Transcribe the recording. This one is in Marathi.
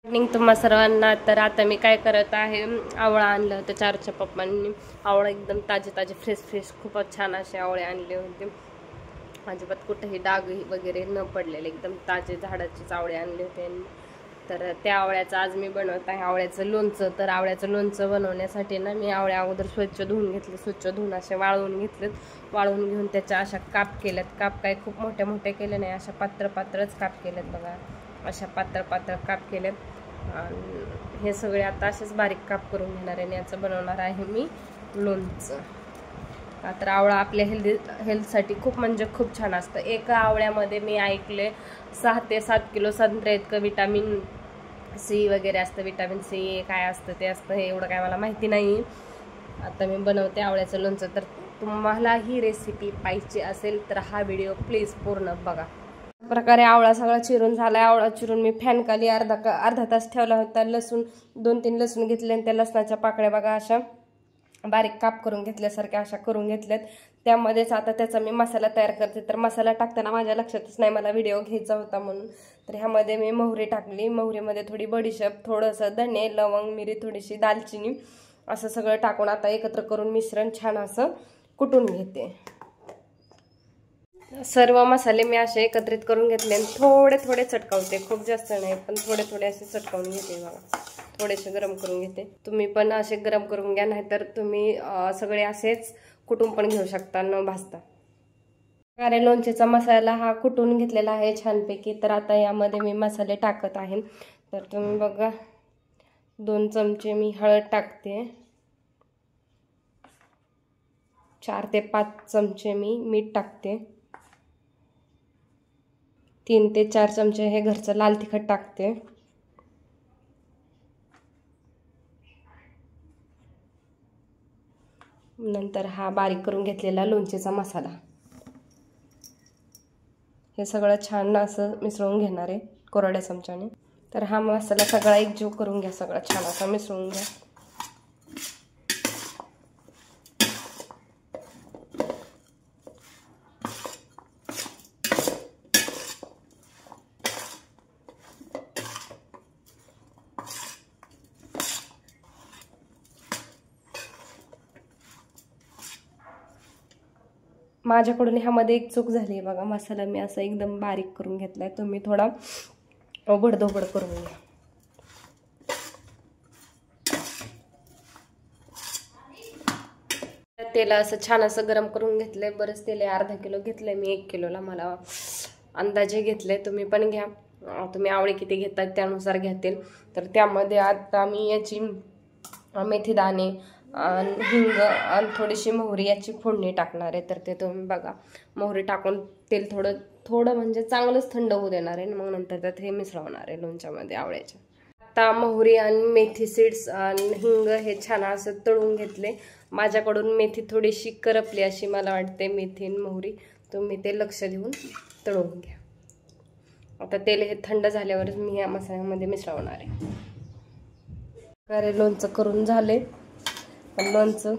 मॉर्निंग तुम्हा सर्वांना. तर आता मी काय करत आहे, आवळा आणलं होतं चारूच्या पप्पांनी. आवळा एकदम ताजे ताजे फ्रेश फ्रेश खूपच छान असे आवळे आणले होते. अजिबात कुठेही डाग वगैरे न पडलेले एकदम ताजे झाडाचेच आवळे आणले होते. तर त्या आवळ्याचं आज मी बनवत आहे आवळ्याचं लोणचं. तर आवळ्याचं लोणचं बनवण्यासाठी ना मी आवळे अगोदर स्वच्छ धुवून घेतले, स्वच्छ धुवून असे वाळवून घेतलेत. वाळवून घेऊन त्याच्या अशा काप केल्यात. काप काय खूप मोठे मोठे केले नाही, अशा पात्र पात्रच काप केलेत बघा. अशा पात्र पात्र काप केलेत. हे सगळे आता असेच बारीक काप करून घेणार आहे आणि याचं बनवणार आहे मी लोणचं. तर आवळा आपल्या हेल्थसाठी खूप म्हणजे खूप छान असतं. एका आवळ्यामध्ये मी ऐकले 6 ते 7 किलो संत्रे इतकं विटॅमिन सी वगैरे असतं. विटॅमिन सी काय असतं ते असतं, हे एवढं काय मला माहिती नाही. आता मी बनवते आवळ्याचं लोणचं. तर तुम्हाला ही रेसिपी पाहिजे असेल तर हा व्हिडिओ प्लीज पूर्ण बघा. प्रकारे आवळा सगळा चिरून झालाय. आवळा चिरून मी फॅन खाली अर्धा तास ठेवला होता. लसूण 2-3 लसूण घेतले आणि त्या लसणाच्या पाकळ्या बघा अशा बारीक काप करून घेतल्यासारख्या अशा करून घेतल्यात. त्यामध्येच आता त्याचा मी मसाला तयार करते. तर मसाला टाकताना माझ्या लक्षातच नाही, मला व्हिडिओ घ्यायचा होता म्हणून. तर ह्यामध्ये मी मोहरी टाकली. मोहरीमध्ये थोडी बडीशेप, थोडंसं धणे, लवंग, मिरी, थोडीशी दालचिनी असं सगळं टाकून आता एकत्र करून मिश्रण छान असं कुटून घेते. सर्व मसाले मी असे एकत्रित करून घेतले आणि थोडे थोडे चटकावते, खूप जास्त नाही पण थोडे थोडे असे चटकावून घेते बघा. थोडेसे गरम करून घेते. तुम्ही पण असे गरम करून घ्या, नाहीतर तुम्ही सगळे असेच कुटून पण घेऊ शकता न भाजता. अरे लोणचेचा मसाला हा कुटून घेतलेला आहे छानपैकी. तर आता यामध्ये मी मसाले टाकत आहे. तर तुम्ही बघा 2 चमचे मी हळद टाकते. 4 ते 5 चमचे मी मीठ टाकते. 3 ते 4 चमचे हे घरचं लाल तिखट टाकते. नंतर हा बारीक करून घेतलेला लोणचेचा मसाला, हे सगळं छान असं मिसळून घेणार आहे कोरड्या चमच्याने. तर हा मसाला सगळा एकजीव करून घ्या, सगळा छान असा मिसळून घ्या. माझ्याकडून ह्यामध्ये एक चूक झाली आहे बघा. मसाला मी असं एकदम बारीक करून घेतलाय, तुम्ही थोडा ओबडधोबड करून घ्या. तेल असं छान असं गरम करून घेतलंय. बरंच तेल आहे, अर्धा किलो घेतलंय मी. 1 किलोला मला अंदाजे घेतले, तुम्ही पण घ्या. तुम्ही आवळे किती घेतात त्यानुसार घेतील. तर त्यामध्ये आता मी याची मेथी दाणे, हिंग आणि थोडीशी मोहरी याची फोडणी टाकणार आहे. तर ते तुम्ही बघा. मोहरी टाकून तेल थोडं म्हणजे चांगलंच थंड होऊ देणार आहे. मग नंतर त्यात हे मिसळवणार आहे लोणच्यामध्ये आवळ्याच्या. आता मोहरी आणि मेथी सीड्स आणि हिंग हे छान असं तळून घेतले. माझ्याकडून मेथी थोडीशी करपली अशी मला वाटते, मेथी आणि मोहरी. तुम्ही ते लक्ष देऊन तळून घ्या. आता तेल हे थंड झाल्यावरच मी या मसाल्यामध्ये मिसळवणार आहे. लोणचं करून झाले. पण लोणचं